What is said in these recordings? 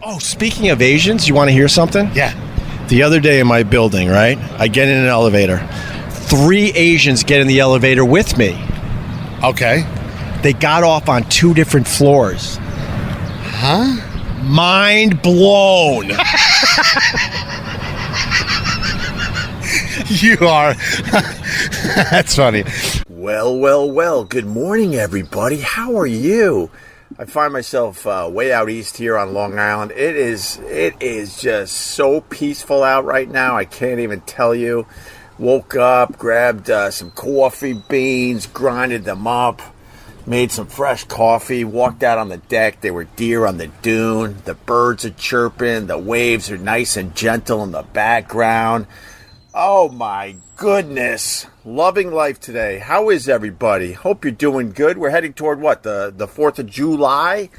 Oh, speaking of Asians, you want to hear something? Yeah. The other day in my building, right? I get in an elevator. 3 Asians get in the elevator with me. Okay. They got off on 2 different floors. Huh? Mind blown. You are. That's funny. Well. Good morning, everybody. How are you? I find myself way out east here on Long Island. It is just so peaceful out right now. I can't even tell you. Woke up, grabbed some coffee beans, grinded them up, made some fresh coffee, walked out on the deck. There were deer on the dune. The birds are chirping. The waves are nice and gentle in the background. Oh my goodness. Loving life today. How is everybody? Hope you're doing good. We're heading toward what? The 4th of July?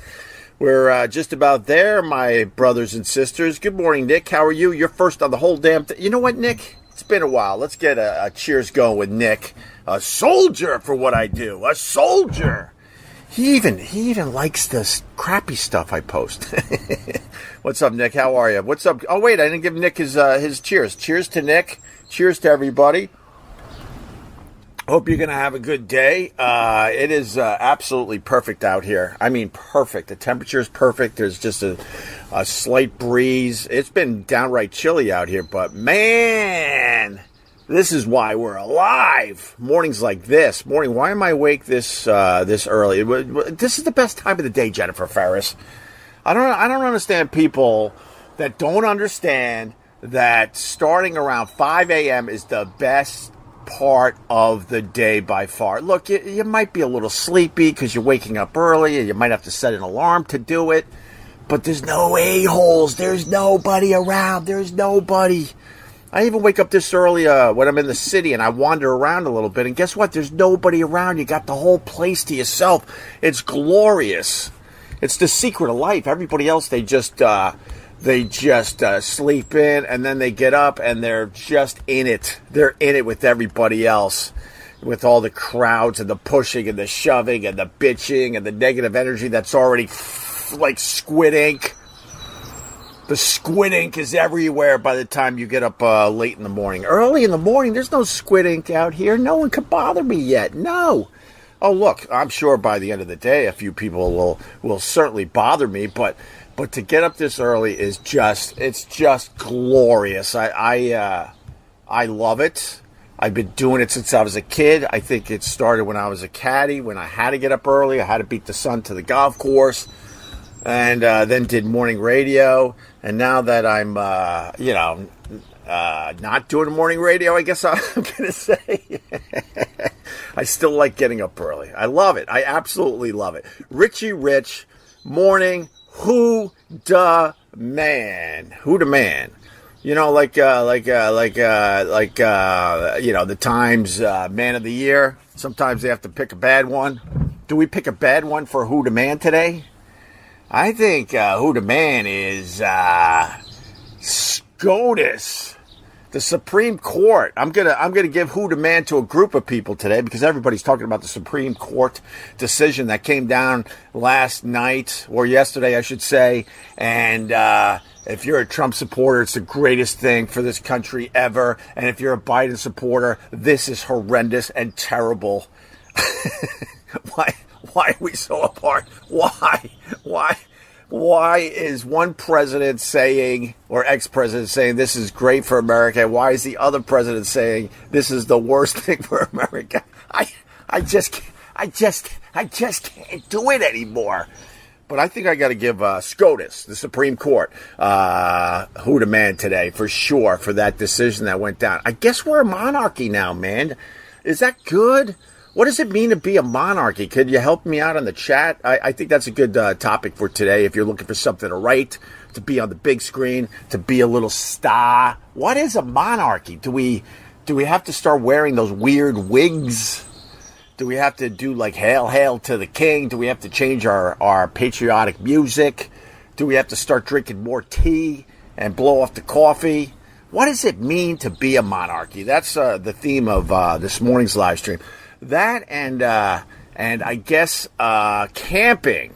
We're just about there, my brothers and sisters. Good morning, Nick. How are you? You're first on the whole damn thing. You know what, Nick? It's been a while. Let's get a cheers going with Nick. A soldier for what I do. A soldier. He even likes this crappy stuff I post. What's up, Nick? How are you? What's up? Oh, wait, I didn't give Nick his cheers. Cheers to Nick. Cheers to everybody. Hope you're going to have a good day. It is absolutely perfect out here. I mean, perfect. The temperature is perfect. There's just a slight breeze. It's been downright chilly out here, but man, this is why we're alive. Mornings like this. Morning. Why am I awake this early? This is the best time of the day, Jennifer Ferris. I don't understand people that don't understand that starting around 5 a.m. is the best part of the day by far. Look, you might be a little sleepy because you're waking up early and you might have to set an alarm to do it, but there's no a-holes. There's nobody around. There's nobody. I even wake up this early when I'm in the city and I wander around a little bit, and guess what? There's nobody around. You got the whole place to yourself. It's glorious. It's the secret of life. Everybody else, they just sleep in, and then they get up and they're just in it. They're in it with everybody else, with all the crowds and the pushing and the shoving and the bitching and the negative energy that's already like squid ink. The squid ink is everywhere by the time you get up late in the morning. Early in the morning, there's no squid ink out here. No one could bother me yet. No. Oh, look, I'm sure by the end of the day, a few people will certainly bother me, but to get up this early is just glorious. I love it. I've been doing it since I was a kid. I think it started when I was a caddy, when I had to get up early. I had to beat the sun to the golf course, and then did morning radio. And now that I'm, not doing morning radio, I guess I'm going to say, I still like getting up early. I love it. I absolutely love it. Richie Rich, morning. Who da man? Who da man? You know, the Times Man of the Year. Sometimes they have to pick a bad one. Do we pick a bad one for who da man today? I think who da man is SCOTUS, the Supreme Court. I'm gonna give who da man to a group of people today because everybody's talking about the Supreme Court decision that came down last night, or yesterday, I should say. And if you're a Trump supporter, it's the greatest thing for this country ever. And if you're a Biden supporter, this is horrendous and terrible. Why are we so apart? Why is one president saying, or ex-president saying, this is great for America? Why is the other president saying this is the worst thing for America? I just can't do it anymore. But I think I got to give SCOTUS, the Supreme Court, who da man today for sure for that decision that went down. I guess we're a monarchy now, man. Is that good? What does it mean to be a monarchy? Could you help me out on the chat? I think that's a good topic for today if you're looking for something to write, to be on the big screen, to be a little star. What is a monarchy? Do we have to start wearing those weird wigs? Do we have to do like Hail, Hail to the King? Do we have to change our patriotic music? Do we have to start drinking more tea and blow off the coffee? What does it mean to be a monarchy? That's the theme of this morning's live stream. That and I guess camping.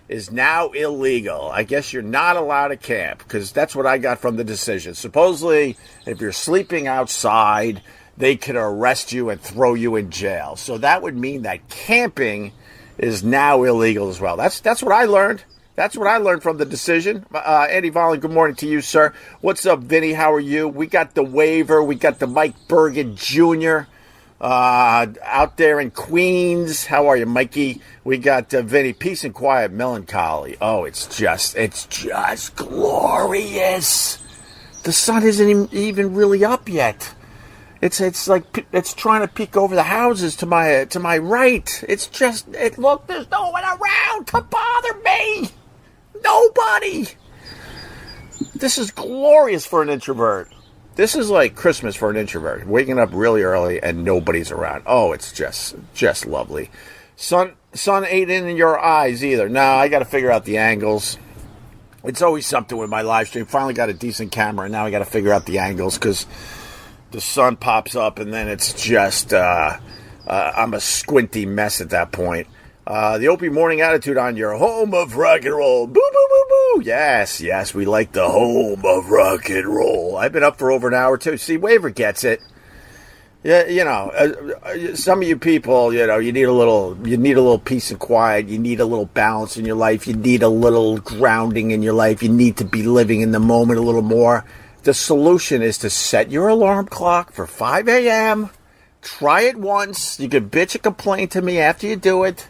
is now illegal. I guess you're not allowed to camp, because that's what I got from the decision. Supposedly, if you're sleeping outside, they could arrest you and throw you in jail. So that would mean that camping is now illegal as well. That's what I learned. That's what I learned from the decision. Eddie Vollen, good morning to you, sir. What's up, Vinny? How are you? We got the waiver. We got the Mike Bergen Jr. Out there in Queens. How are you, Mikey? We got Vinny. Peace and quiet, melancholy. Oh, it's just glorious. The sun isn't even really up yet. It's like it's trying to peek over the houses to my right. It's just look. There's no one around to bother me. Nobody. This is glorious for an introvert. This is like Christmas for an introvert. Waking up really early and nobody's around. Oh, it's just lovely. Sun ain't in your eyes either. No, I got to figure out the angles. It's always something with my live stream. Finally got a decent camera, and now I got to figure out the angles because the sun pops up, and then it's just I'm a squinty mess at that point. The Opie Morning Attitude on your home of rock and roll. Boo, boo, boo, boo. Yes, we like the home of rock and roll. I've been up for over an hour, too. See, Waver gets it. Yeah, some of you people, you need a little peace and quiet. You need a little balance in your life. You need a little grounding in your life. You need to be living in the moment a little more. The solution is to set your alarm clock for 5 a.m. Try it once. You can bitch and complain to me after you do it.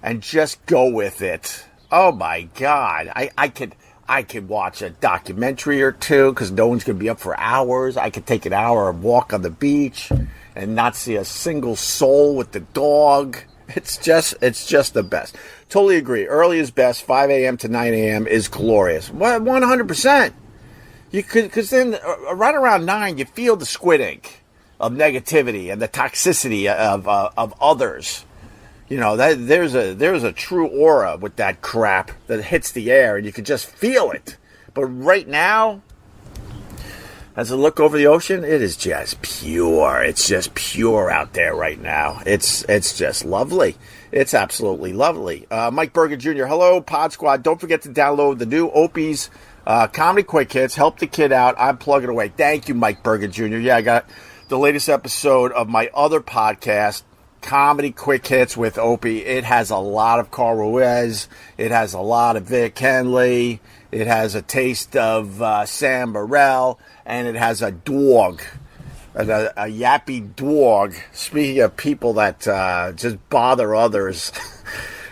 And just go with it. Oh my God. I could watch a documentary or two because no one's going to be up for hours. I could take an hour and walk on the beach and not see a single soul with the dog. It's just the best. Totally agree. Early is best. 5 a.m. to 9 a.m. is glorious. 100%. You could, because then right around 9, you feel the squid ink of negativity and the toxicity of others. There's a true aura with that crap that hits the air, and you can just feel it. But right now, as I look over the ocean, it is just pure. It's just pure out there right now. It's just lovely. It's absolutely lovely. Mike Bergen Jr., hello, Pod Squad. Don't forget to download the new Opie's Comedy Quick Hits. Help the kid out. I'm plugging away. Thank you, Mike Bergen Jr. Yeah, I got the latest episode of my other podcast, Comedy Quick Hits with Opie. It has a lot of Carl Ruiz. It has a lot of Vic Henley. It has a taste of Sam Burrell. And it has a dog, a yappy dog. Speaking of people that just bother others,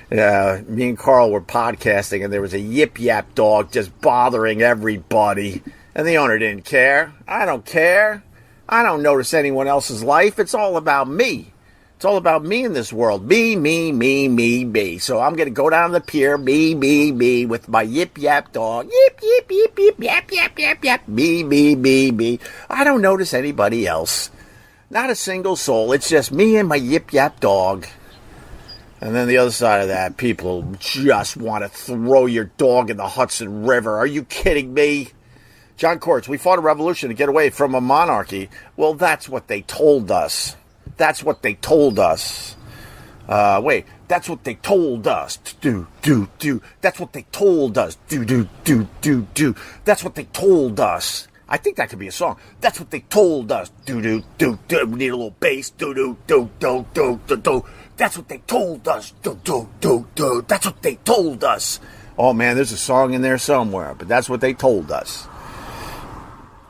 me and Carl were podcasting, and there was a yip-yap dog just bothering everybody. And the owner didn't care. I don't care. I don't notice anyone else's life. It's all about me. It's all about me in this world. Me. So I'm going to go down the pier, me, with my yip-yap dog. Yip, yap. Me. I don't notice anybody else. Not a single soul. It's just me and my yip-yap dog. And then the other side of that, people just want to throw your dog in the Hudson River. Are you kidding me? John Courts, we fought a revolution to get away from a monarchy. Well, that's what they told us. That's what they told us. That's what they told us. Do. That's what they told us. Do. That's what they told us. I think that could be a song. That's what they told us. Do. We need a little bass. Do. That's what they told us. Do. That's what they told us. Oh man, there's a song in there somewhere, but that's what they told us.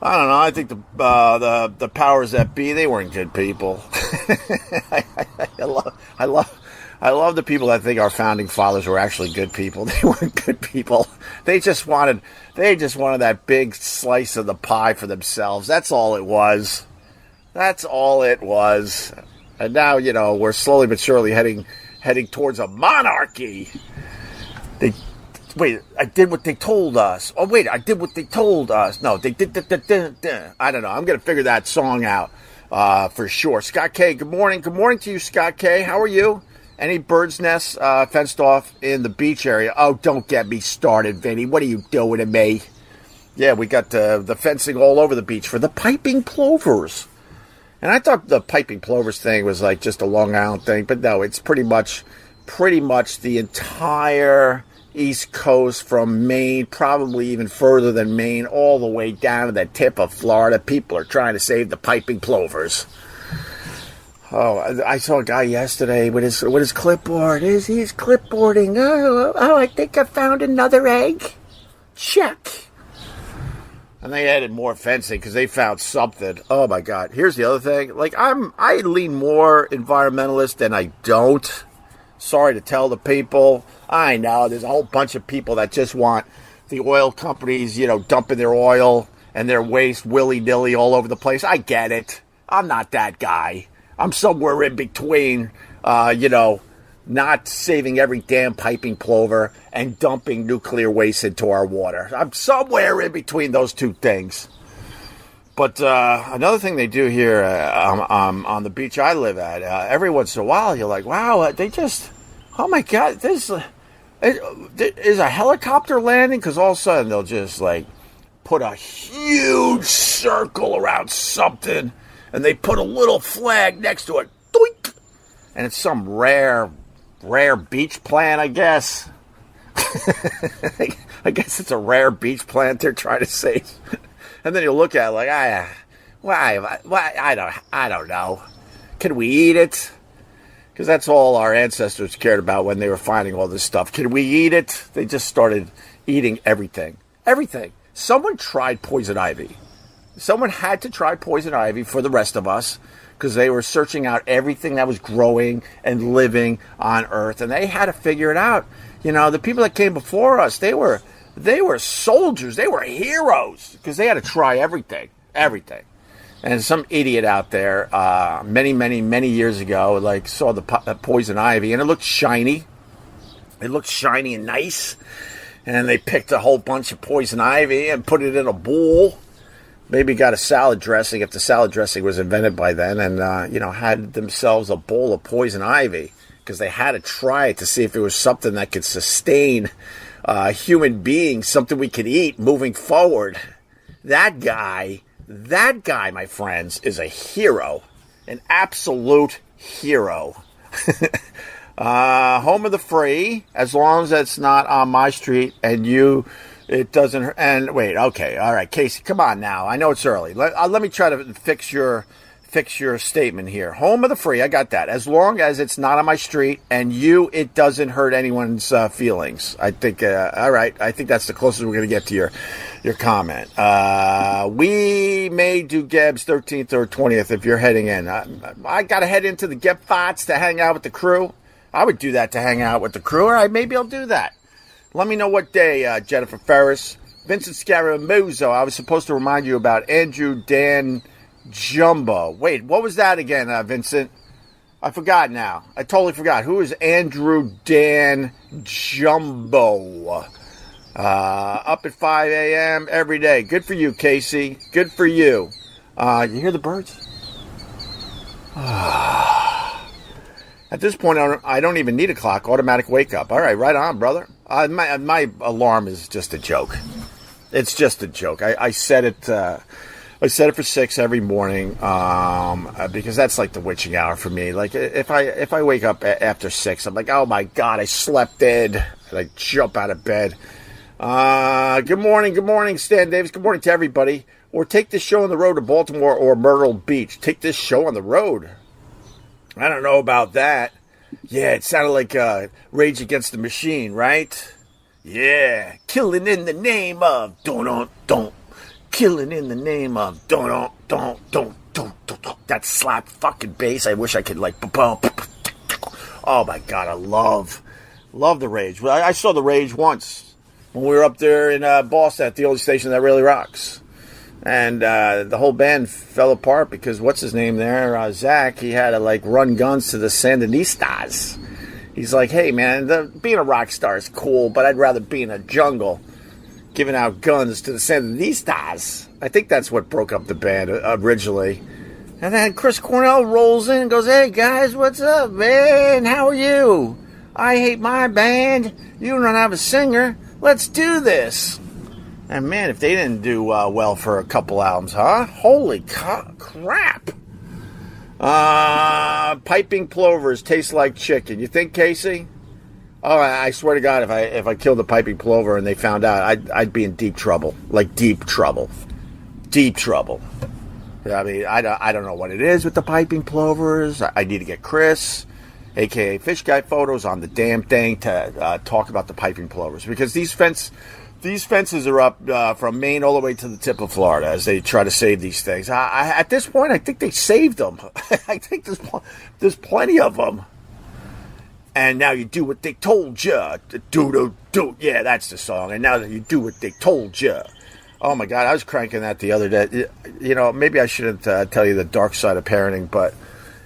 I don't know. I think the powers that be, they weren't good people. I love the people that think our founding fathers were actually good people. They weren't good people. They just wanted that big slice of the pie for themselves. That's all it was. And now, we're slowly but surely heading towards a monarchy. Wait, I did what they told us. Oh, wait, I did what they told us. No, they did. I don't know. I'm going to figure that song out for sure. Scott K, good morning. Good morning to you, Scott K. How are you? Any bird's nests fenced off in the beach area? Oh, don't get me started, Vinny. What are you doing to me? Yeah, we got the fencing all over the beach for the piping plovers. And I thought the piping plovers thing was like just a Long Island thing. But no, it's pretty much the entire East Coast from Maine, probably even further than Maine, all the way down to the tip of Florida. People are trying to save the piping plovers. Oh, I saw a guy yesterday with his clipboard. He's clipboarding. Oh, I think I found another egg. Check. And they added more fencing because they found something. Oh my God! Here's the other thing. Like I lean more environmentalist than I don't. Sorry to tell the people. I know there's a whole bunch of people that just want the oil companies, dumping their oil and their waste willy-nilly all over the place. I get it. I'm not that guy. I'm somewhere in between, not saving every damn piping plover and dumping nuclear waste into our water. I'm somewhere in between those two things. But another thing they do here on the beach I live at, every once in a while, you're like, wow, oh my God, this is a helicopter landing? Because all of a sudden they'll just like put a huge circle around something and they put a little flag next to it. Doink! And it's some rare beach plant, I guess. I guess it's a rare beach plant they're trying to save. And then you look at it like, I don't know. Can we eat it? Because that's all our ancestors cared about when they were finding all this stuff. Can we eat it? They just started eating everything. Everything. Someone tried poison ivy. Someone had to try poison ivy for the rest of us because they were searching out everything that was growing and living on Earth. And they had to figure it out. The people that came before us, they were soldiers. They were heroes because they had to try everything. Everything. And some idiot out there many, many, many years ago saw the poison ivy and it looked shiny. It looked shiny and nice. And they picked a whole bunch of poison ivy and put it in a bowl. Maybe got a salad dressing if the salad dressing was invented by then and, had themselves a bowl of poison ivy because they had to try it to see if it was something that could sustain human beings, something we could eat moving forward. That guy, my friends, is a hero, an absolute hero. Home of the free, as long as it's not on my street and it doesn't. And wait, okay, all right, Casey, come on now. I know it's early. Let me try to fix your statement here. Home of the free, I got that. As long as it's not on my street and it doesn't hurt anyone's feelings. I think. All right, I think that's the closest we're going to get to your comment. We may do Geb's 13th or 20th if you're heading in. I got to head into the Geb Fots to hang out with the crew. I would do that to hang out with the crew. All right, maybe I'll do that. Let me know what day, Jennifer Ferris. Vincent Scaramuzo, I was supposed to remind you about Andrew Dan Jumbo. Wait, what was that again, Vincent? I forgot now. I totally forgot. Who is Andrew Dan Jumbo? Up at 5 a.m. every day. Good for you, Casey. Good for you. You hear the birds? At this point, I don't even need a clock. Automatic wake up. All right, right on, brother. My alarm is just a joke. It's just a joke. I set it. I set it for 6 every morning because that's like the witching hour for me. Like if I wake up after 6, I'm like, oh my God, I slept in. And I jump out of bed. Good morning, Stan Davis. Good morning to everybody. Or take this show on the road to Baltimore or Myrtle Beach. Take this show on the road. I don't know about that. Yeah, it sounded like Rage Against the Machine, right? Yeah, killing in the name of don't. Killing in the name of don't. That slap fucking bass. I wish I could boom. Oh my God, I love the Rage. Well, I saw the Rage once when we were up there in Boston at the only station that really rocks. And the whole band fell apart because what's his name there? Zach, he had to run guns to the Sandinistas. He's like, hey man, being a rock star is cool, but I'd rather be in a jungle giving out guns to the Sandinistas. I think that's what broke up the band originally. And then Chris Cornell rolls in and goes, hey guys, what's up, man? How are you? I hate my band. You don't have a singer. Let's do this. And man, if they didn't do well for a couple albums, huh? Holy crap. Piping plovers taste like chicken. You think, Casey? Oh, I swear to God, if I killed a piping plover and they found out, I'd be in deep trouble. Like deep trouble. Deep trouble. I mean, I don't know what it is with the piping plovers. I need to get Chris, a.k.a. Fish Guy Photos, on the damn thing to talk about the piping plovers. Because these fences are up from Maine all the way to the tip of Florida as they try to save these things. At this point, I think they saved them. I think there's plenty of them. And now you do what they told you. Do. Yeah, that's the song. And now you do what they told you. Oh, my God. I was cranking that the other day. You know, maybe I shouldn't tell you the dark side of parenting, but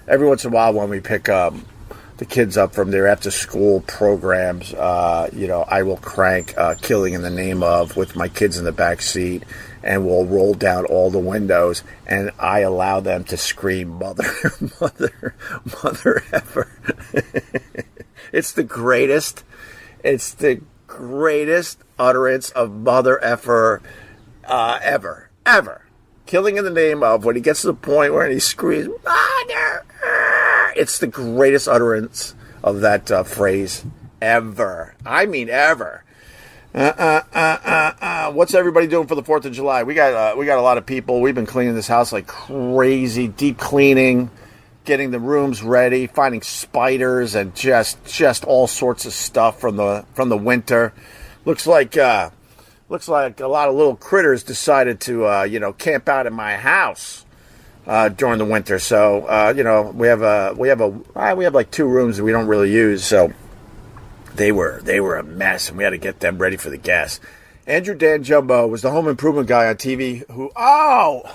every once in a while when we pick the kids up from their after-school programs, I will crank Killing in the Name Of with my kids in the back seat, and we'll roll down all the windows, and I allow them to scream, mother ever. It's the greatest utterance of mother effer ever. Killing in the Name Of, when he gets to the point where he screams, mother, it's the greatest utterance of that phrase ever. I mean ever. What's everybody doing for the 4th of July? We got a lot of people. We've been cleaning this house like crazy, deep cleaning, getting the rooms ready, finding spiders and just all sorts of stuff from the winter. Looks like a lot of little critters decided to camp out in my house during the winter. So we have like 2 rooms that we don't really use. So they were a mess, and we had to get them ready for the guests. Andrew Dan Jumbo was the home improvement guy on TV who all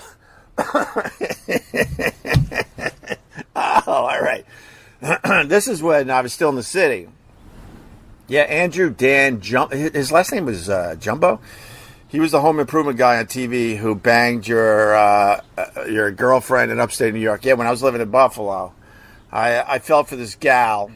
right. This is when I was still in the city. Yeah, Andrew Dan Jumbo. His last name was Jumbo. He was the home improvement guy on TV who banged your girlfriend in upstate New York. Yeah, when I was living in Buffalo, I fell for this gal,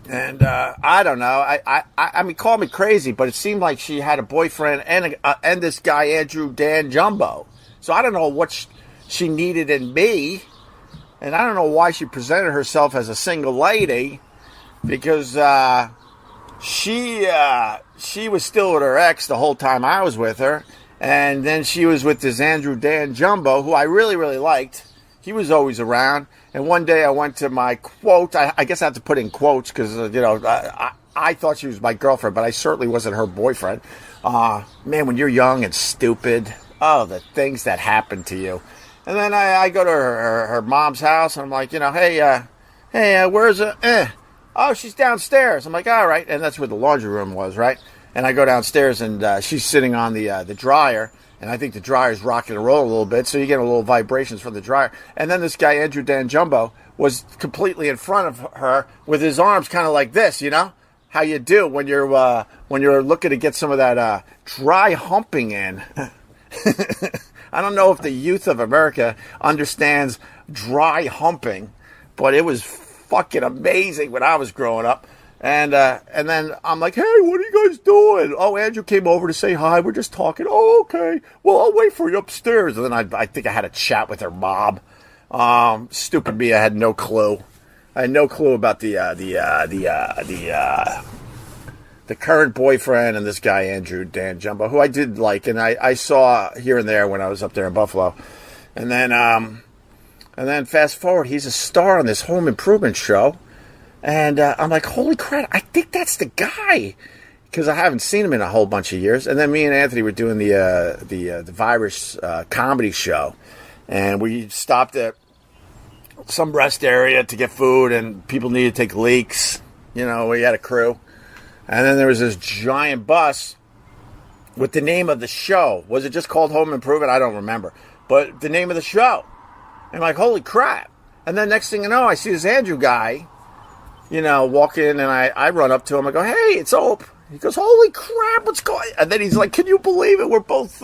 and I don't know. I mean, call me crazy, but it seemed like she had a boyfriend and this guy Andrew Dan Jumbo. So I don't know what she needed in me. And I don't know why she presented herself as a single lady, because she was still with her ex the whole time I was with her, and then she was with this Andrew Dan Jumbo, who I really, really liked. He was always around, and one day I went to my quote. I guess I have to put in quotes because I thought she was my girlfriend, but I certainly wasn't her boyfriend. Man, when you're young and stupid, the things that happen to you. And then I go to her mom's house, and I'm like, hey, where's her? Oh, she's downstairs. I'm like, all right. And that's where the laundry room was, right? And I go downstairs, and she's sitting on the dryer, and I think the dryer's rocking and rolling a little bit, so you get a little vibrations from the dryer. And then this guy, Andrew Dan Jumbo, was completely in front of her with his arms kind of like this, how you do when you're looking to get some of that dry humping in. I don't know if the youth of America understands dry humping, but it was fucking amazing when I was growing up. And then I'm like, hey, what are you guys doing? Oh, Andrew came over to say hi. We're just talking. Oh, okay. Well, I'll wait for you upstairs. And then I think I had a chat with her mom. Stupid me. I had no clue. I had no clue about the current boyfriend and this guy, Andrew Dan Jumbo, who I did like, and I saw here and there when I was up there in Buffalo. And then fast forward, he's a star on this home improvement show. And I'm like, holy crap, I think that's the guy. Because I haven't seen him in a whole bunch of years. And then me and Anthony were doing the virus comedy show. And we stopped at some rest area to get food, and people needed to take leaks. We had a crew. And then there was this giant bus with the name of the show. Was it just called Home Improvement? I don't remember. But the name of the show. And I'm like, holy crap. And then next thing you know, I see this Andrew guy, walk in, and I run up to him. I go, hey, it's Ope. He goes, holy crap, what's going on? And then he's like, can you believe it? We're both,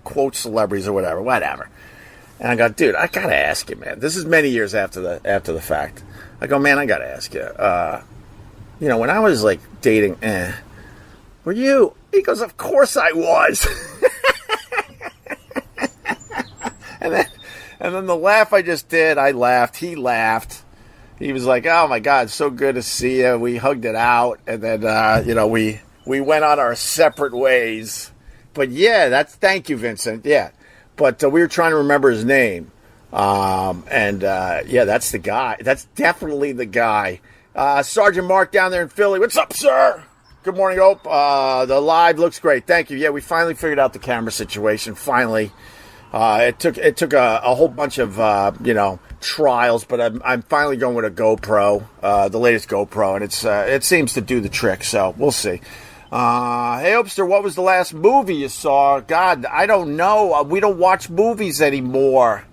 quote celebrities or whatever. And I go, dude, I got to ask you, man. This is many years after the fact. I go, man, I got to ask you. When I was like dating, were you? He goes, of course I was. and then the laugh I just did, I laughed, he laughed, he was like, "Oh my God, so good to see you." We hugged it out, and then we went on our separate ways. But yeah, thank you, Vincent. Yeah, but we were trying to remember his name, yeah, that's the guy. That's definitely the guy. Sergeant Mark down there in Philly. What's up, sir? Good morning, Ope. The live looks great. Thank you. Yeah, we finally figured out the camera situation. Finally, it took a whole bunch of trials, but I'm finally going with a GoPro, the latest GoPro, and it seems to do the trick. So we'll see. Hey, Opester, what was the last movie you saw? God, I don't know. We don't watch movies anymore.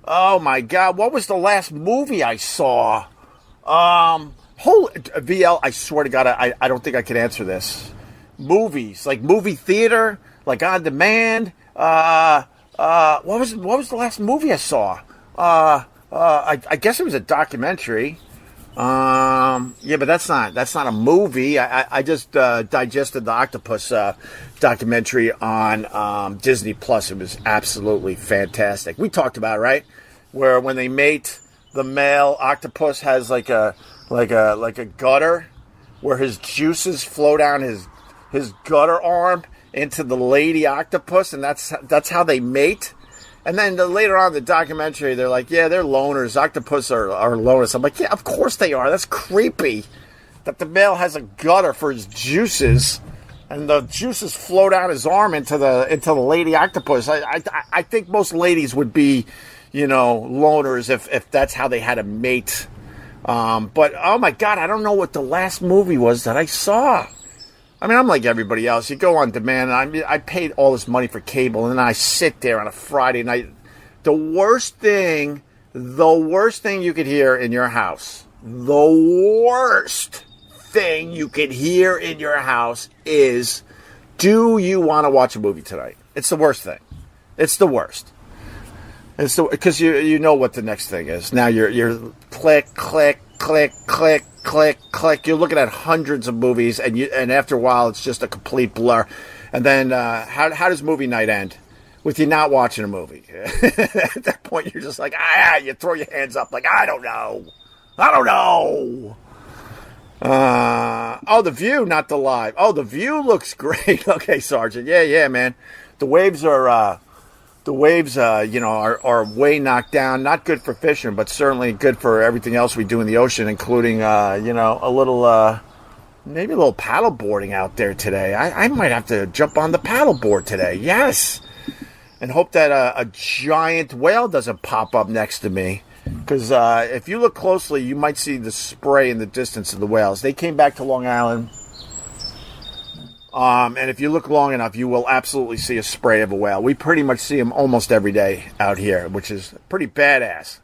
Oh my God, what was the last movie I saw? VL, I swear to God, I don't think I can answer this. Movies, like movie theater, like on demand. What was the last movie I saw? I guess it was a documentary. Yeah, but that's not a movie. I just digested the octopus documentary on Disney Plus. It was absolutely fantastic. We talked about it, right? Where when they mate, the male octopus has like a gutter where his juices flow down his gutter arm into the lady octopus, and that's how they mate. And then later on in the documentary, they're like, yeah, they're loners. Octopus are loners. I'm like, yeah, of course they are. That's creepy that the male has a gutter for his juices, and the juices flow down his arm into the lady octopus. I think most ladies would be, loners if that's how they had to mate. But, oh my God, I don't know what the last movie was that I saw. I mean, I'm like everybody else. You go on demand. I paid all this money for cable, and then I sit there on a Friday night. The worst thing you could hear in your house, is, do you want to watch a movie tonight? It's the worst thing. It's the worst. Because you know what the next thing is. Now you're click, click, click, click, click, click. You're looking at hundreds of movies, and after a while, it's just a complete blur. And then how does movie night end? With you not watching a movie. At that point, you're just like, you throw your hands up like, I don't know. The View, not the live. Oh, The View looks great. Okay, Sergeant. Yeah, man. The waves are way knocked down. Not good for fishing, but certainly good for everything else we do in the ocean, including, maybe a little paddle boarding out there today. I might have to jump on the paddle board today. Yes. And hope that a giant whale doesn't pop up next to me. Because if you look closely, you might see the spray in the distance of the whales. They came back to Long Island. And if you look long enough, you will absolutely see a spray of a whale. We pretty much see them almost every day out here, which is pretty badass.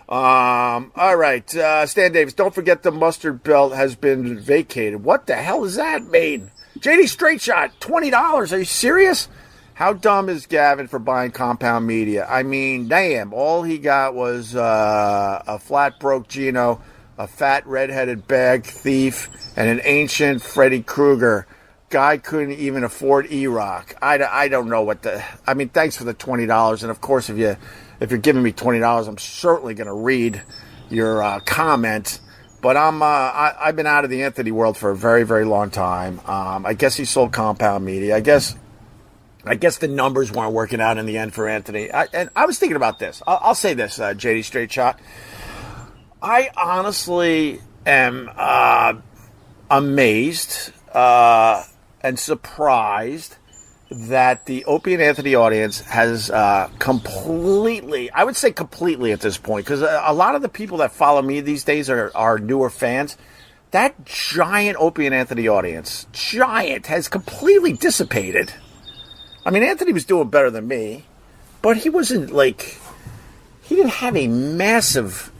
All right, Stan Davis, don't forget the mustard belt has been vacated. What the hell does that mean? JD Straight Shot, $20. Are you serious? How dumb is Gavin for buying Compound Media? I mean, damn, all he got was a flat broke Gino, a fat redheaded bag thief, and an ancient Freddy Krueger. Guy couldn't even afford E-Rock. I don't know what the... I mean, thanks for the $20. And, of course, if you're giving me $20, I'm certainly going to read your comment. But I've been out of the Anthony world for a very, very long time. I guess he sold Compound Media. I guess the numbers weren't working out in the end for Anthony. And I was thinking about this. I'll say this, JD Straight Shot. I honestly am amazed and surprised that the Opie and Anthony audience has completely, I would say completely at this point, because a lot of the people that follow me these days are newer fans. That giant Opie and Anthony audience, has completely dissipated. I mean, Anthony was doing better than me, but he wasn't he didn't have a massive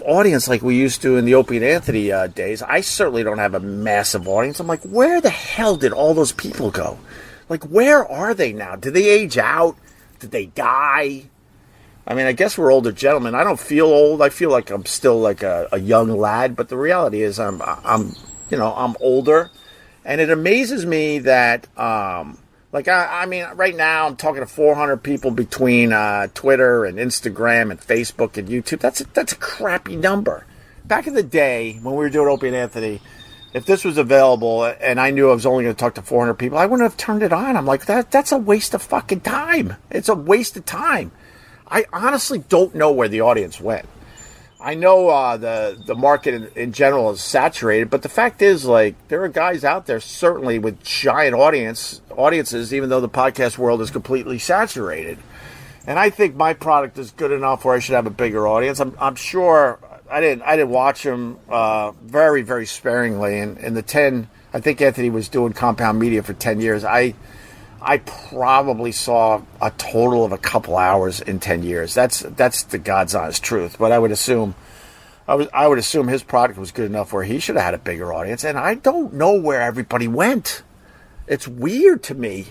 audience like we used to in the Opie and Anthony days. I certainly don't have a massive audience. I'm like, where the hell did all those people go? Like, where are they now? Did they age out? Did they die? I mean, I guess we're older gentlemen. I don't feel old. I feel like I'm still like a young lad. But the reality is, I'm older, and it amazes me that Like, I mean, right now I'm talking to 400 people between Twitter and Instagram and Facebook and YouTube. That's a crappy number. Back in the day when we were doing Opie and Anthony, if this was available and I knew I was only going to talk to 400 people, I wouldn't have turned it on. I'm like, that's a waste of fucking time. It's a waste of time. I honestly don't know where the audience went. I know the market in general is saturated, but the fact is, like, there are guys out there certainly with giant audiences, even though the podcast world is completely saturated. And I think my product is good enough where I should have a bigger audience. I'm sure I didn't watch him very, very sparingly. And in the 10, I think Anthony was doing compound media for 10 years. I probably saw a total of a couple hours in 10 years. That's the God's honest truth. But I would assume his product was good enough where he should have had a bigger audience. And I don't know where everybody went. It's weird to me.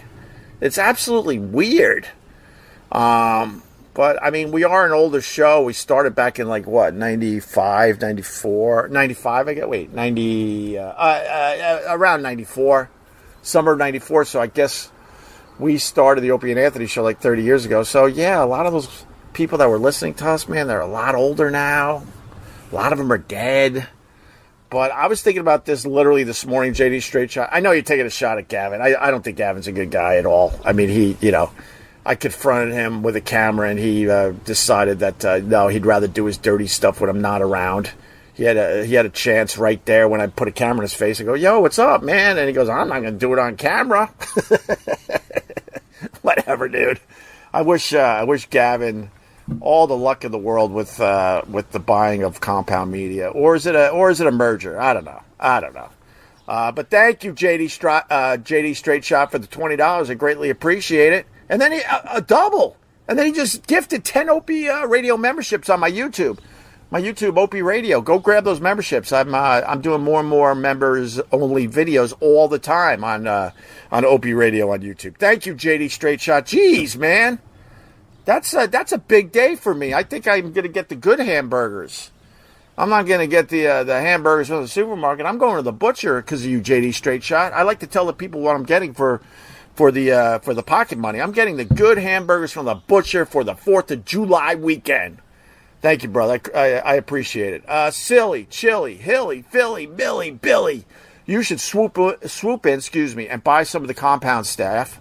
It's absolutely weird. But I mean, we are an older show. We started back in like what, 95, 94, 95, I guess. Wait, 90, around 94, summer of 94. So I guess we started the Opie and Anthony show like 30 years ago. So yeah, a lot of those people that were listening to us, man, they're a lot older now. A lot of them are dead. But I was thinking about this literally this morning, JD Straight Shot. I know you're taking a shot at Gavin. I don't think Gavin's a good guy at all. I mean, I confronted him with a camera, and he decided that no, he'd rather do his dirty stuff when I'm not around. He had a chance right there when I put a camera in his face and go, "Yo, what's up, man?" And he goes, "I'm not going to do it on camera." Whatever, dude. I wish Gavin all the luck in the world with the buying of Compound Media, or is it a merger? I don't know. But thank you, JD Straight Shot, for the $20. I greatly appreciate it. And then a double. And then he just gifted 10 Opie Radio memberships on my YouTube. My YouTube, Opie Radio. Go grab those memberships. I'm doing more and more members-only videos all the time on Opie Radio on YouTube. Thank you, JD Straight Shot. Jeez, man. That's a big day for me. I think I'm going to get the good hamburgers. I'm not going to get the hamburgers from the supermarket. I'm going to the butcher because of you, JD Straight Shot. I like to tell the people what I'm getting for the pocket money. I'm getting the good hamburgers from the butcher for the 4th of July weekend. Thank you, brother. I appreciate it. Silly, Chili, Hilly, Philly, Billy, Billy. You should swoop in, and buy some of the compound staff.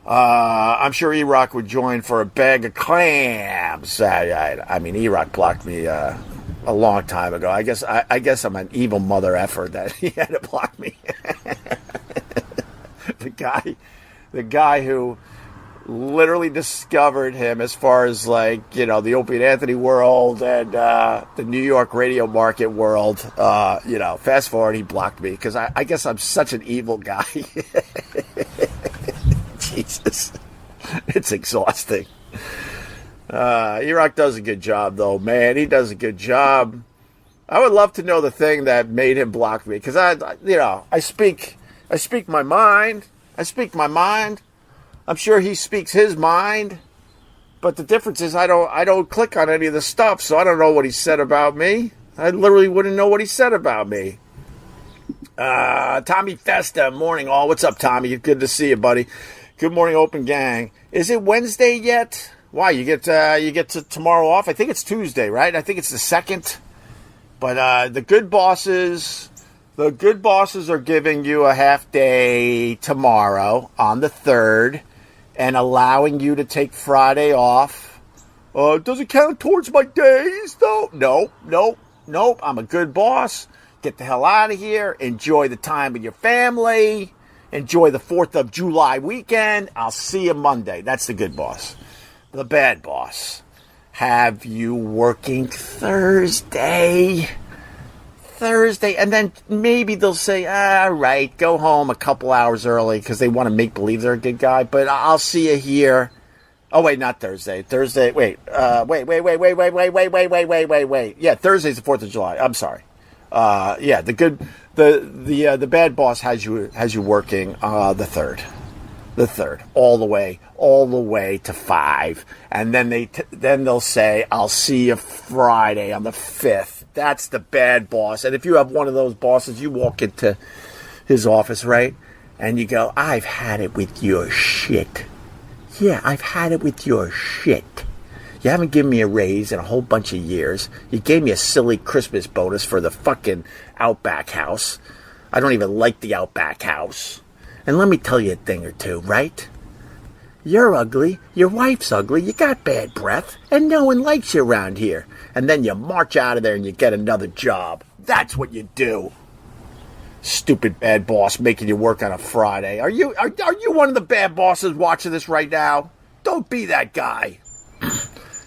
I'm sure E-Rock would join for a bag of clams. I mean, E-Rock blocked me a long time ago. I guess I'm an evil mother effer that he had to block me. The guy who literally discovered him as far as the Opie and Anthony world and the New York radio market world. Fast forward, he blocked me because I guess I'm such an evil guy. Jesus, it's exhausting. E-Rock does a good job, though, man. He does a good job. I would love to know the thing that made him block me, because I speak my mind. I speak my mind. I'm sure he speaks his mind, but the difference is I don't click on any of the stuff, so I don't know what he said about me. I literally wouldn't know what he said about me. Tommy Festa, morning all. What's up, Tommy? Good to see you, buddy. Good morning, Open Gang. Is it Wednesday yet? Why, you get to tomorrow off? I think it's Tuesday, right? I think it's the 2nd. But the good bosses are giving you a half day tomorrow on the 3rd and allowing you to take Friday off. Does it count towards my days, though? Nope. I'm a good boss. Get the hell out of here. Enjoy the time with your family. Enjoy the 4th of July weekend. I'll see you Monday. That's the good boss. The bad boss. Have you working Thursday? And then maybe they'll say, all right, go home a couple hours early because they want to make believe they're a good guy, but I'll see you here. Oh, wait, not Thursday. Wait. Yeah, Thursday's the 4th of July. I'm sorry. The bad boss has you working the 3rd. The 3rd, all the way to 5, and then they'll say, I'll see you Friday on the 5th. That's the bad boss. And if you have one of those bosses, you walk into his office, right? and you go, I've had it with your shit. Yeah, I've had it with your shit. You haven't given me a raise in a whole bunch of years. You gave me a silly Christmas bonus for the fucking Outback House. I don't even like the Outback House. And let me tell you a thing or two, right? You're ugly, your wife's ugly, you got bad breath, and no one likes you around here. And then you march out of there and you get another job. That's what you do. Stupid bad boss making you work on a Friday. Are you one of the bad bosses watching this right now? Don't be that guy.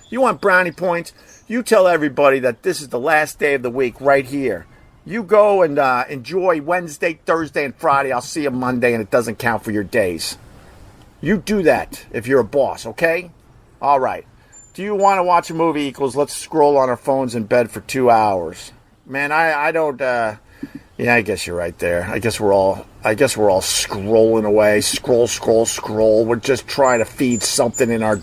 You want brownie points? You tell everybody that this is the last day of the week right here. You go and enjoy Wednesday, Thursday, and Friday. I'll see you Monday, and it doesn't count for your days. You do that if you're a boss, okay? All right. Do you want to watch a movie equals let's scroll on our phones in bed for 2 hours? Man, I don't... yeah, I guess you're right there. I guess we're all scrolling away. Scroll. We're just trying to feed something in our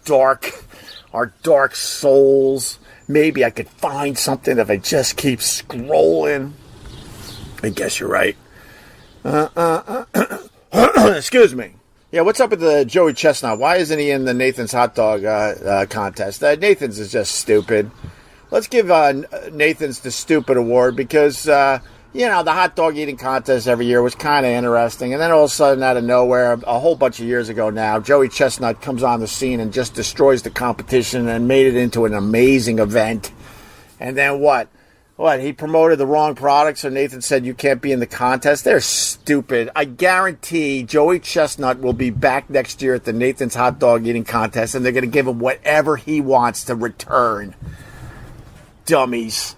dark souls. Maybe I could find something if I just keep scrolling. I guess you're right. Excuse me. Yeah, what's up with the Joey Chestnut? Why isn't he in the Nathan's hot dog contest? Nathan's is just stupid. Let's give Nathan's the stupid award because, the hot dog eating contest every year was kind of interesting. And then all of a sudden, out of nowhere, a whole bunch of years ago now, Joey Chestnut comes on the scene and just destroys the competition and made it into an amazing event. And then what? He promoted the wrong product, so Nathan said you can't be in the contest? They're stupid. I guarantee Joey Chestnut will be back next year at the Nathan's hot dog eating contest, and they're going to give him whatever he wants to return. Dummies.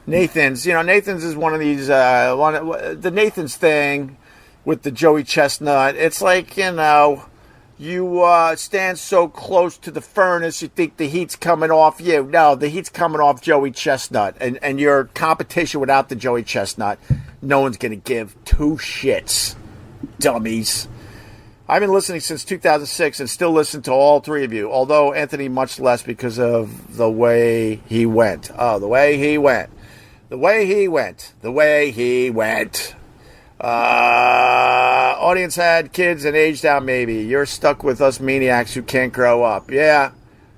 Nathan's is one of these, the Nathan's thing with the Joey Chestnut. It's like, you stand so close to the furnace, you think the heat's coming off you. No, the heat's coming off Joey Chestnut. And your competition without the Joey Chestnut, no one's going to give two shits. Dummies. I've been listening since 2006 and still listen to all three of you. Although Anthony much less because of the way he went. Oh, the way he went. Audience had kids and aged out maybe. You're stuck with us maniacs who can't grow up. Yeah,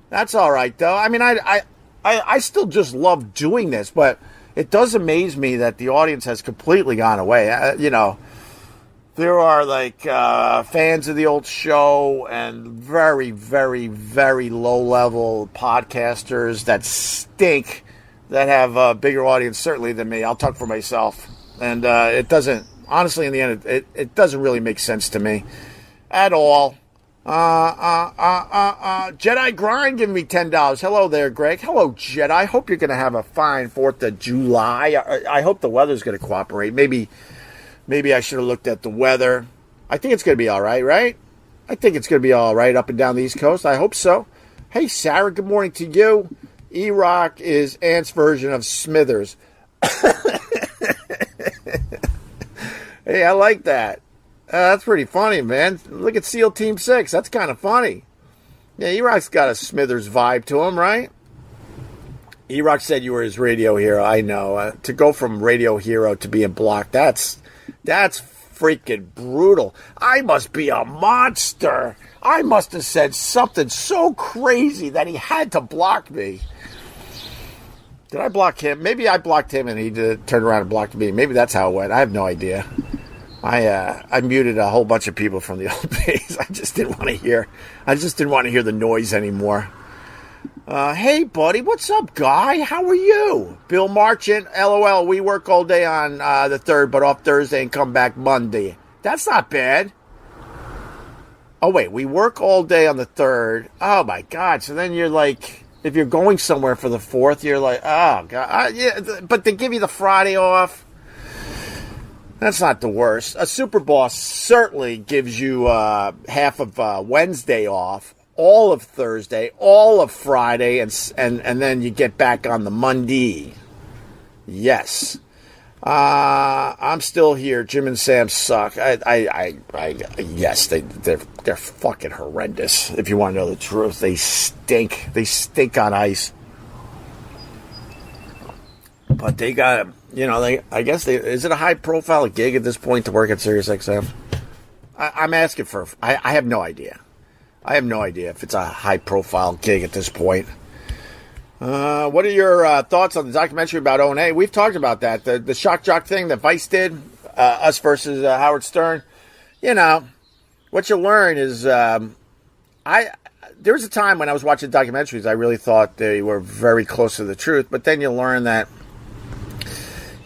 that's all right, though. I mean, I still just love doing this, but it does amaze me that the audience has completely gone away. There are, fans of the old show and very, very, very low-level podcasters that stink that have a bigger audience, certainly, than me. I'll talk for myself. And it doesn't, honestly, in the end, it doesn't really make sense to me at all. Jedi Grind giving me $10. Hello there, Greg. Hello, Jedi. Hope you're going to have a fine 4th of July. I hope the weather's going to cooperate. Maybe I should have looked at the weather. I think it's going to be all right, right? I think it's going to be all right up and down the East Coast. I hope so. Hey, Sarah, good morning to you. E-Rock is Ant's version of Smithers. Hey, I like that. That's pretty funny, man. Look at SEAL Team 6. That's kind of funny. Yeah, E-Rock's got a Smithers vibe to him, right? E-Rock said you were his radio hero. I know. To go from radio hero to being blocked, that's freaking brutal. I must be a monster. I must have said something so crazy that he had to block me. Did I block him? Maybe I blocked him and he turned around and blocked me. Maybe that's how it went. I have no idea. I muted a whole bunch of people from the old days. I just didn't want to hear the noise anymore. Hey, buddy, what's up, guy? How are you? Bill Marchant, LOL, we work all day on the 3rd, but off Thursday and come back Monday. That's not bad. Oh, wait, we work all day on the 3rd. Oh, my God. So then you're like, if you're going somewhere for the 4th, you're like, oh, God. Yeah, but they give you the Friday off. That's not the worst. A super boss certainly gives you half of Wednesday off, all of Thursday, all of Friday, and then you get back on the Monday. Yes. I'm still here. Jim and Sam suck. Yes, they're fucking horrendous. If you want to know the truth, they stink. They stink on ice. But they got, I guess is it a high profile gig at this point to work at SiriusXM? I'm asking for, I have no idea. I have no idea if it's a high profile gig at this point. What are your thoughts on the documentary about O&A? We've talked about that. The shock jock thing that Vice did, us versus Howard Stern. What you learn is, there was a time when I was watching documentaries, I really thought they were very close to the truth. But then you learn that,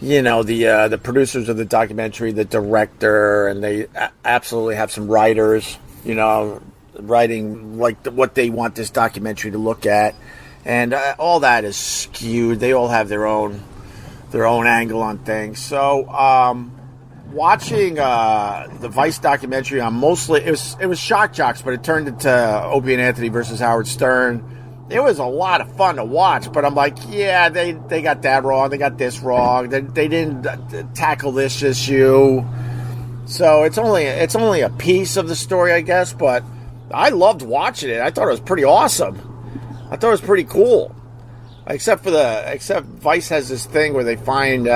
the producers of the documentary, the director, and they absolutely have some writers, writing like what they want this documentary to look at. And all that is skewed. They all have their own angle on things. So watching the Vice documentary on mostly it was shock jocks, but it turned into Opie and Anthony versus Howard Stern. It was a lot of fun to watch, but I'm like, yeah, they got that wrong. They got this wrong. They didn't tackle this issue. So it's only a piece of the story, I guess. But I loved watching it. I thought it was pretty awesome. I thought it was pretty cool, except Vice has this thing where they find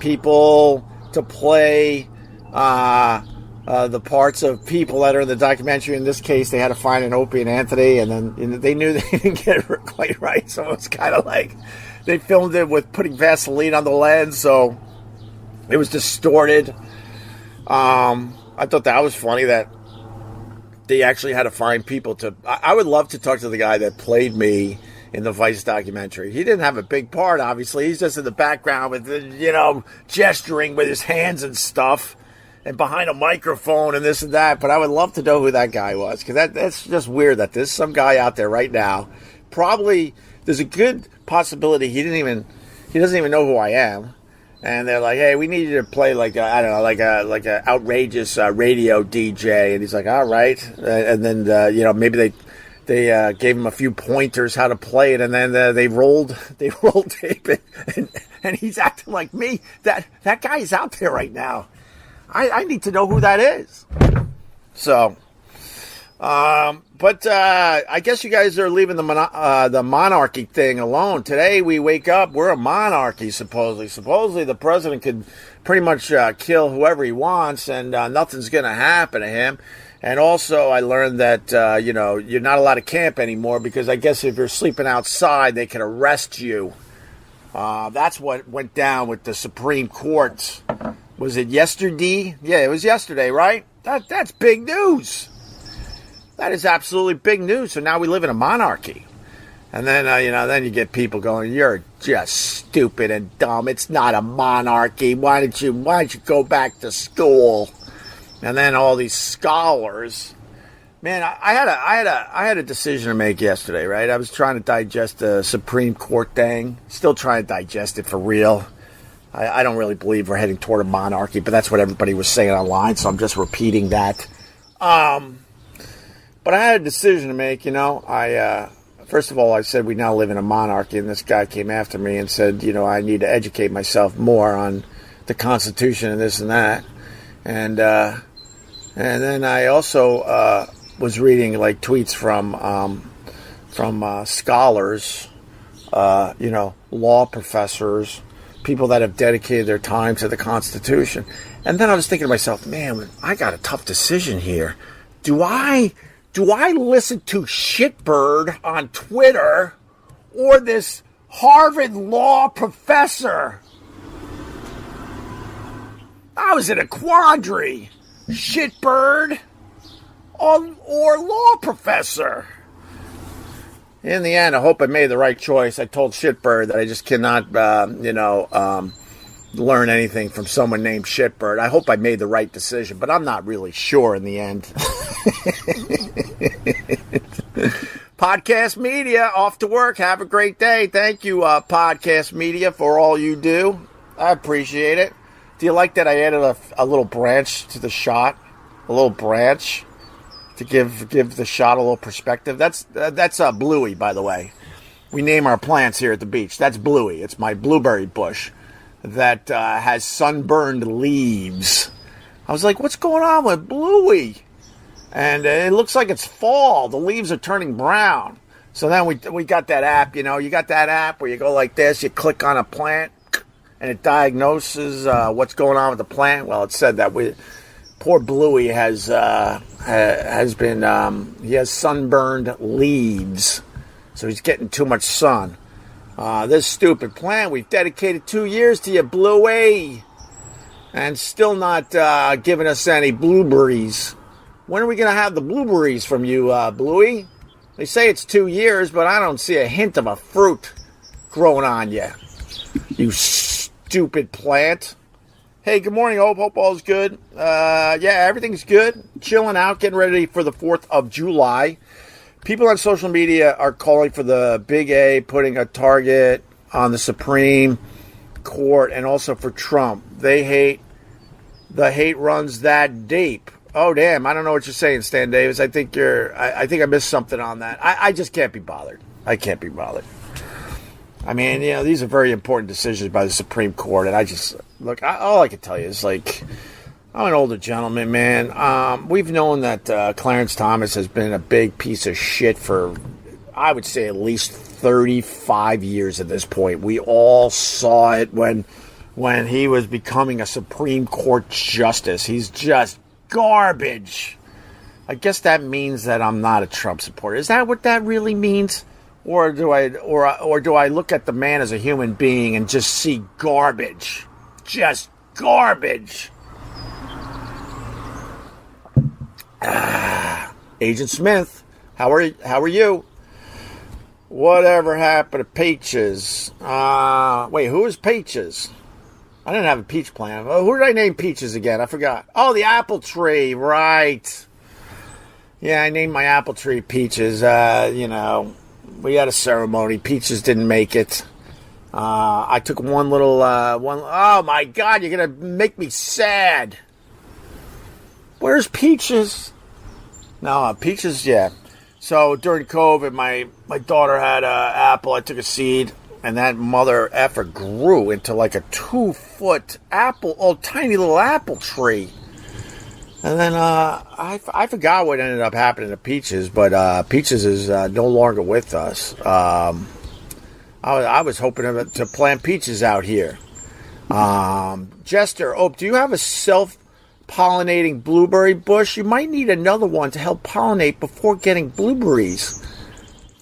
people to play the parts of people that are in the documentary. In this case, they had to find an Opie and Anthony, and then they knew they didn't get it quite right, so it's kind of like they filmed it with putting Vaseline on the lens, so it was distorted. I thought that was funny that they actually had to find people to... I would love to talk to the guy that played me in the Vice documentary. He didn't have a big part, obviously. He's just in the background with, gesturing with his hands and stuff and behind a microphone and this and that. But I would love to know who that guy was, because that's just weird that there's some guy out there right now. Probably, there's a good possibility he doesn't even know who I am. And they're like, hey, we need you to play like a outrageous radio DJ. And he's like, all right. And then, maybe they gave him a few pointers how to play it. And then they rolled tape it. And he's acting like me. That guy is out there right now. I need to know who that is. So, but I guess you guys are leaving the monarchy thing alone. Today we wake up, we're a monarchy, supposedly. Supposedly the president could pretty much kill whoever he wants, and nothing's going to happen to him. And also I learned that, you're not allowed to camp anymore, because I guess if you're sleeping outside, they can arrest you. That's what went down with the Supreme Court. Was it yesterday? Yeah, it was yesterday, right? That's big news. That is absolutely big news. So now we live in a monarchy. And then, then you get people going, you're just stupid and dumb. It's not a monarchy. Why don't you go back to school? And then all these scholars. Man, I had a decision to make yesterday, right? I was trying to digest the Supreme Court thing. Still trying to digest it for real. I don't really believe we're heading toward a monarchy, but that's what everybody was saying online, so I'm just repeating that. But I had a decision to make, first of all, I said we now live in a monarchy, and this guy came after me and said, I need to educate myself more on the Constitution and this and that. And then I also was reading like tweets from scholars, law professors, people that have dedicated their time to the Constitution. And then I was thinking to myself, man, I got a tough decision here. Do I listen to Shitbird on Twitter or this Harvard law professor? I was in a quandary. Shitbird or law professor? In the end, I hope I made the right choice. I told Shitbird that I just cannot, learn anything from someone named Shitbird. I hope I made the right decision, but I'm not really sure in the end. Podcast Media, off to work. Have a great day. Thank you, Podcast Media, for all you do. I appreciate it. Do you like that I added a little branch to the shot? A little branch to give the shot a little perspective. That's Bluey, by the way. We name our plants here at the beach. That's Bluey. It's my blueberry bush that has sunburned leaves. I was like, what's going on with Bluey? And it looks like it's fall. The leaves are turning brown. So then we got that app, you got that app where you go like this, you click on a plant, and it diagnoses what's going on with the plant. Well, it said that poor Bluey has been he has sunburned leaves, so he's getting too much sun. This stupid plant, we've dedicated 2 years to you, Bluey, and still not giving us any blueberries. When are we going to have the blueberries from you, Bluey? They say it's 2 years, but I don't see a hint of a fruit growing on you. You stupid plant. Hey, good morning, Hope. Hope all's good. Yeah, everything's good. Chilling out, getting ready for the 4th of July. People on social media are calling for the Big A putting a target on the Supreme Court and also for Trump. The hate runs that deep. Oh, damn. I don't know what you're saying, Stan Davis. I think I missed something on that. I just can't be bothered. I can't be bothered. I mean, these are very important decisions by the Supreme Court, and all I can tell you is, like, I'm an older gentleman, man. We've known that Clarence Thomas has been a big piece of shit for, I would say, at least 35 years at this point. We all saw it when he was becoming a Supreme Court justice. He's just garbage. I guess that means that I'm not a Trump supporter. Is that what that really means? Or do I look at the man as a human being and just see garbage? Just garbage. Agent Smith, how are you? Whatever happened to Peaches? Wait, who is Peaches? I didn't have a peach plant. Who did I name Peaches again? I forgot. Oh, the apple tree, right. Yeah, I named my apple tree Peaches. We had a ceremony. Peaches didn't make it. I took one. Oh my God, you're going to make me sad. Where's Peaches? No, Peaches, yeah. So during COVID, my daughter had an apple. I took a seed, and that mother effer grew into like a 2-foot tiny little apple tree. And then I forgot what ended up happening to Peaches, but Peaches is no longer with us. I was hoping to plant peaches out here. Jester, do you have a self-pollinating blueberry bush? You might need another one to help pollinate before getting blueberries.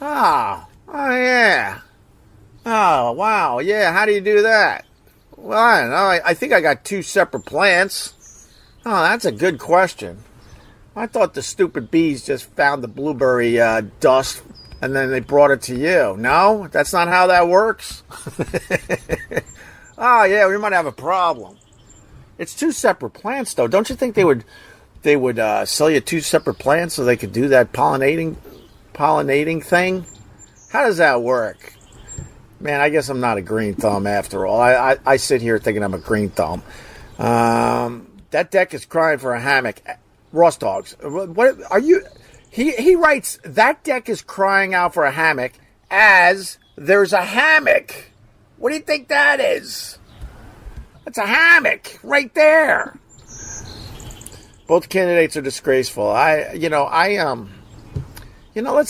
Oh yeah. Oh, wow, yeah, how do you do that? Well, I don't know. I think I got 2 separate plants. Oh, that's a good question. I thought the stupid bees just found the blueberry dust and then they brought it to you. No? That's not how that works? Oh, yeah, we might have a problem. It's 2 separate plants, though. Don't you think they would sell you 2 separate plants so they could do that pollinating thing? How does that work? Man, I guess I'm not a green thumb after all. I sit here thinking I'm a green thumb. That deck is crying for a hammock. Ross Dogs. What are you? He writes, that deck is crying out for a hammock as there's a hammock. What do you think that is? That's a hammock right there. Both candidates are disgraceful. Let's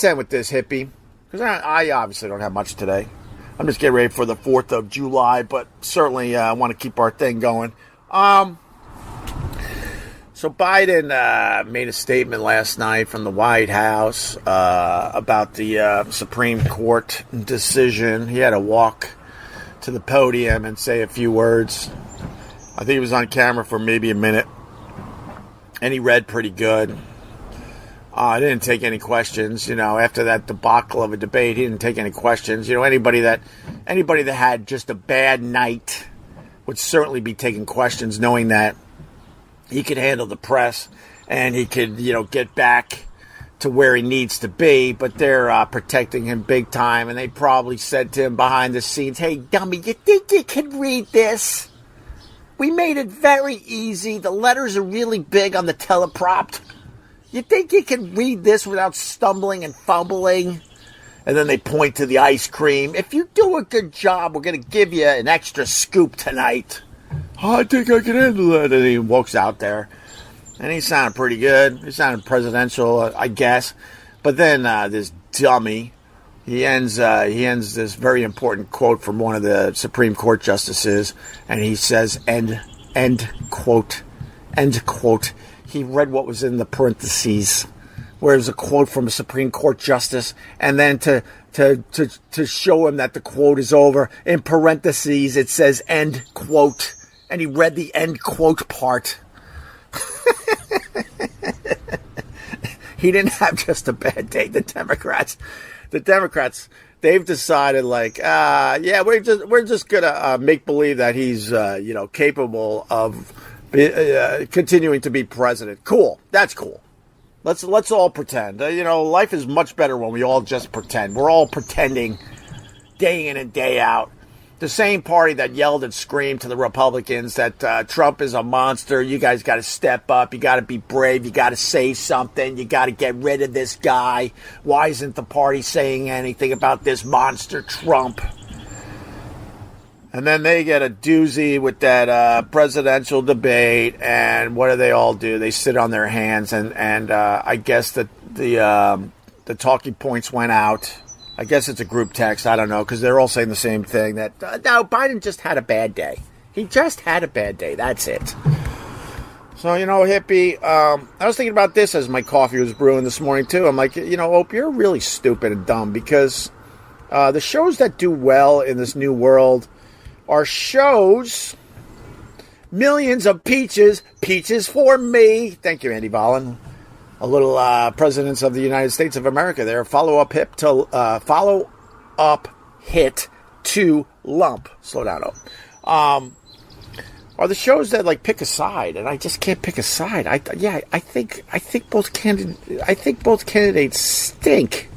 end with this, hippie. Because I obviously don't have much today. I'm just getting ready for the 4th of July, but certainly I want to keep our thing going. So Biden made a statement last night from the White House about the Supreme Court decision. He had to walk to the podium and say a few words. I think he was on camera for maybe a minute. And he read pretty good. I didn't take any questions. After that debacle of a debate, he didn't take any questions. Anybody that had just a bad night would certainly be taking questions, knowing that he could handle the press and he could, get back to where he needs to be. But they're protecting him big time, and they probably said to him behind the scenes, "Hey, dummy, you think you can read this? We made it very easy. The letters are really big on the teleprompt. You think you can read this without stumbling and fumbling?" And then they point to the ice cream. "If you do a good job, we're going to give you an extra scoop tonight." "I think I can handle that." And he walks out there. And he sounded pretty good. He sounded presidential, I guess. But then this dummy he ends this very important quote from one of the Supreme Court justices, and he says, end quote. He read what was in the parentheses, where it was a quote from a Supreme Court justice, and then to show him that the quote is over, in parentheses it says end quote, and he read the end quote part. He didn't have just a bad day. The Democrats, they've decided, like, we're just gonna make believe that he's capable of continuing to be president. Cool, that's cool. Let's all pretend. Life is much better when we all just pretend. We're all pretending day in and day out. The same party that yelled and screamed to the Republicans that Trump is a monster. You guys got to step up. You got to be brave. You got to say something. You got to get rid of this guy. Why isn't the party saying anything about this monster Trump? And then they get a doozy with that presidential debate, and what do they all do? They sit on their hands, and I guess that the talking points went out. I guess it's a group text. I don't know, because they're all saying the same thing, that no, Biden just had a bad day. He just had a bad day. That's it. So, hippie, I was thinking about this as my coffee was brewing this morning, too. I'm like, Ope, you're really stupid and dumb, because the shows that do well in this new world are shows, millions of peaches for me. Thank you, Andy Volin. A little Presidents of the United States of America there. Follow-up hit to lump. Slow down, Are the shows that like pick a side, and I just can't pick a side. I think both candidates stink.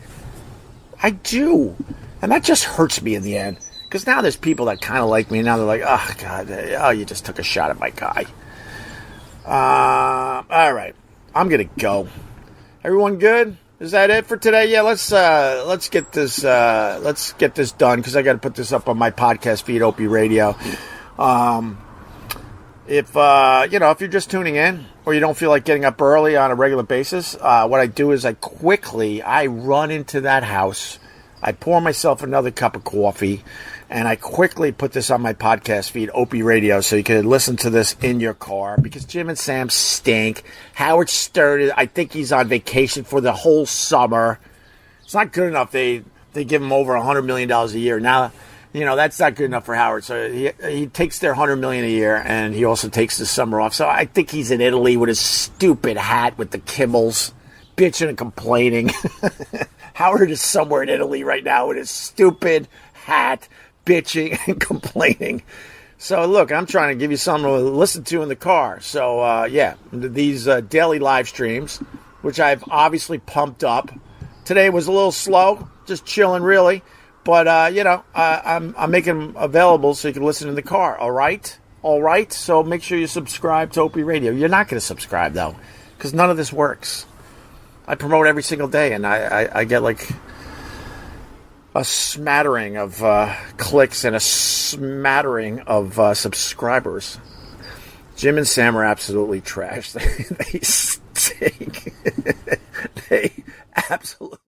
I do, and that just hurts me in the end. Because now there's people that kind of like me, and now they're like, oh, God, you just took a shot at my guy. All right, I'm going to go. Everyone good? Is that it for today? Yeah, let's get this done, because I got to put this up on my podcast feed, Opie Radio. If you're just tuning in, or you don't feel like getting up early on a regular basis, what I do is I run into that house, I pour myself another cup of coffee, and I quickly put this on my podcast feed, Opie Radio, so you can listen to this in your car, because Jim and Sam stink. Howard Stern, I think he's on vacation for the whole summer. It's not good enough. They give him over $100 million a year. Now, that's not good enough for Howard. So he takes their $100 million a year, and he also takes the summer off. So I think he's in Italy with his stupid hat with the Kimmels, bitching and complaining. Howard is somewhere in Italy right now with his stupid hat, bitching and complaining. So look, I'm trying to give you something to listen to in the car. So these daily live streams, which I've obviously pumped up. Today was a little slow, just chilling really, but I'm making them available so you can listen in the car. All right. So make sure you subscribe to Opie Radio. You're not going to subscribe though, because none of this works. I promote every single day, and I get like a smattering of clicks and a smattering of subscribers. Jim and Sam are absolutely trash. They stink. They absolutely...